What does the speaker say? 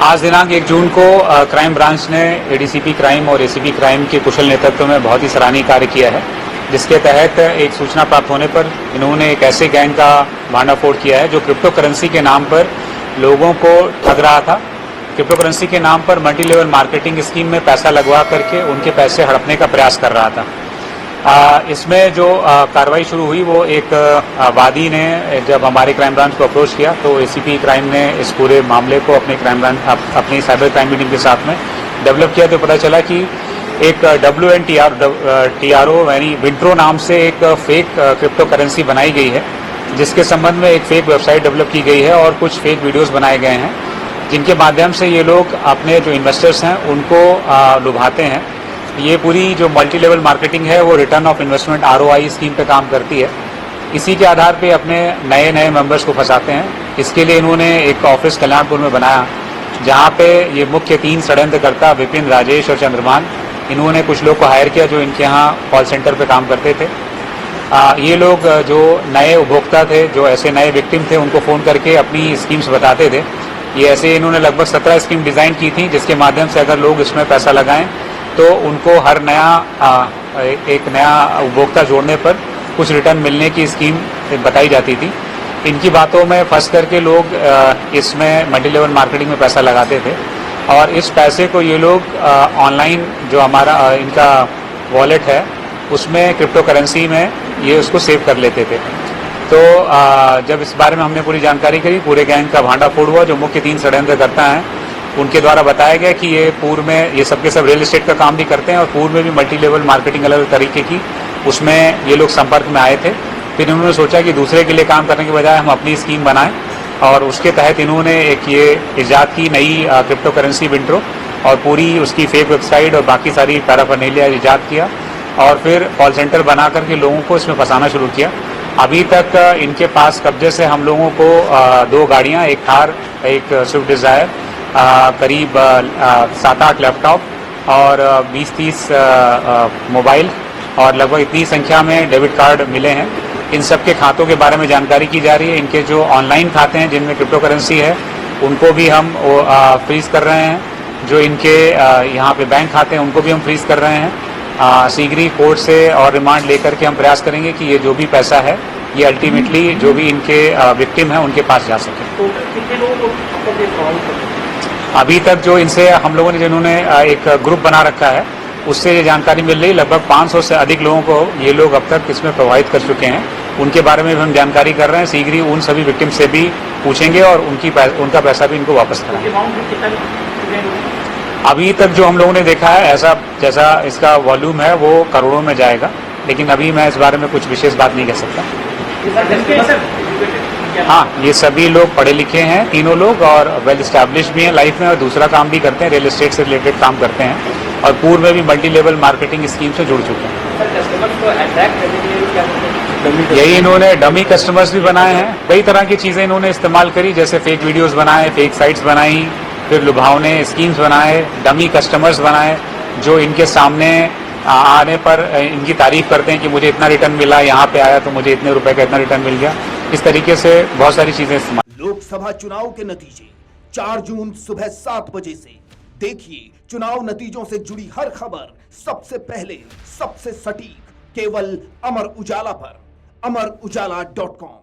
आज दिनांक 1 जून को क्राइम ब्रांच ने एडीसीपी क्राइम और एसीपी क्राइम के कुशल नेतृत्व में बहुत ही सराहनीय कार्य किया है, जिसके तहत एक सूचना प्राप्त होने पर इन्होंने एक ऐसे गैंग का भांडाफोड़ किया है जो क्रिप्टो करेंसी के नाम पर लोगों को ठग रहा था। क्रिप्टो करेंसी के नाम पर मल्टी लेवल मार्केटिंग स्कीम में पैसा लगवा करके उनके पैसे हड़पने का प्रयास कर रहा था। इसमें जो कार्रवाई शुरू हुई वो एक वादी ने जब हमारे क्राइम ब्रांच को अप्रोच किया तो एसीपी क्राइम ने इस पूरे मामले को अपने क्राइम ब्रांच अपनी साइबर क्राइम टीम के साथ में डेवलप किया। तो पता चला कि एक WNTRO यानी विंट्रो नाम से एक फेक क्रिप्टो करेंसी बनाई गई है, जिसके संबंध में एक फेक वेबसाइट डेवलप की गई है और कुछ फेक वीडियोस बनाए गए हैं, जिनके माध्यम से ये लोग अपने जो इन्वेस्टर्स हैं उनको लुभाते हैं। ये पूरी जो मल्टी लेवल मार्केटिंग है वो return of investment ROI scheme पे काम करती है। इसी के आधार पे अपने नए मेंबर्स को फंसाते हैं। इसके लिए इन्होंने एक ऑफिस कल्याणपुर में बनाया, जहाँ पे ये मुख्य 3 षड्यंत्रकर्ता विपिन, राजेश और चंद्रमान, इन्होंने कुछ लोग को हायर किया जो इनके यहाँ कॉल सेंटर पे काम करते थे। ये लोग जो नए उपभोक्ता थे, जो ऐसे नए विक्टिम थे, उनको फ़ोन करके अपनी स्कीम्स बताते थे। ये ऐसे इन्होंने लगभग 17 स्कीम डिज़ाइन की थी, जिसके माध्यम से अगर लोग इसमें पैसा लगाएं तो उनको हर एक नया उपभोक्ता जोड़ने पर कुछ रिटर्न मिलने की स्कीम बताई जाती थी। इनकी बातों में फंस करके लोग इसमें मल्टी लेवल मार्केटिंग में पैसा लगाते थे और इस पैसे को ये लोग ऑनलाइन जो हमारा इनका वॉलेट है उसमें क्रिप्टो करेंसी में ये उसको सेव कर लेते थे। तो जब इस बारे में हमने पूरी जानकारी करी, पूरे गैंग का भांडाफोड़ हुआ। जो मुख्य 3 षड्यंत्रकर्ता हैं उनके द्वारा बताया गया कि ये पूर्व में ये सबके सब रियल एस्टेट का काम भी करते हैं और पूर्व में भी मल्टी लेवल मार्केटिंग अलग तरीके की उसमें ये लोग संपर्क में आए थे। फिर इन्होंने सोचा कि दूसरे के लिए काम करने के बजाय हम अपनी स्कीम बनाएं और उसके तहत इन्होंने एक ये इजाद की नई क्रिप्टो करेंसी विंट्रो और पूरी उसकी फेक वेबसाइट और बाकी सारी पैराफर्नेलिया इजाद किया और फिर कॉल सेंटर बना करके लोगों को इसमें फंसाना शुरू किया। अभी तक इनके पास कब्जे से हम लोगों को 2 गाड़ियाँ, एक थार, एक स्विफ्ट डिज़ायर, करीब 7-8 लैपटॉप और 20-30 मोबाइल और लगभग इतनी संख्या में डेबिट कार्ड मिले हैं। इन सब के खातों के बारे में जानकारी की जा रही है। इनके जो ऑनलाइन खाते हैं जिनमें क्रिप्टो करेंसी है उनको भी हम फ्रीज कर रहे हैं। जो इनके यहाँ पे बैंक खाते हैं उनको भी हम फ्रीज कर रहे हैं। शीघ्र ही कोर्ट से और रिमांड लेकर के हम प्रयास करेंगे कि ये जो भी पैसा है ये अल्टीमेटली जो भी इनके विक्टिम हैं उनके पास जा सके। तो कितने लोगों को अभी तक जो इनसे हम लोगों ने जिन्होंने एक ग्रुप बना रखा है उससे ये जानकारी मिल रही, लगभग 500 से अधिक लोगों को ये लोग अब तक इसमें प्रभावित कर चुके हैं। उनके बारे में भी हम जानकारी कर रहे हैं। शीघ्र ही उन सभी विक्टिम से भी पूछेंगे और उनका पैसा भी इनको वापस कराएंगे। अभी तक जो हम लोगों ने देखा है ऐसा जैसा इसका वॉल्यूम है वो करोड़ों में जाएगा, लेकिन अभी मैं इस बारे में कुछ विशेष बात नहीं कर सकता। हाँ, ये सभी लोग पढ़े लिखे हैं, तीनों लोग, और वेल स्टैब्लिश्ड भी हैं लाइफ में और दूसरा काम भी करते हैं, रियल एस्टेट से रिलेटेड काम करते हैं और पूर्व में भी मल्टी लेवल मार्केटिंग स्कीम से जुड़ चुके हैं। यही इन्होंने डमी कस्टमर्स भी बनाए हैं। कई तरह की चीज़ें इन्होंने इस्तेमाल करी, जैसे फेक वीडियोज़ बनाए, फेक साइट्स बनाई, फिर लुभावने स्कीम्स बनाए, डमी कस्टमर्स बनाए जो इनके सामने आने पर इनकी तारीफ करते हैं कि मुझे इतना रिटर्न मिला, यहाँ पे आया तो मुझे इतने रुपए का इतना रिटर्न मिल गया। इस तरीके से बहुत सारी चीजें इस्तेमाल। लोकसभा चुनाव के नतीजे 4 जून सुबह 7 बजे से देखिए। चुनाव नतीजों से जुड़ी हर खबर सबसे पहले, सबसे सटीक, केवल अमर उजाला पर, amarujala.com।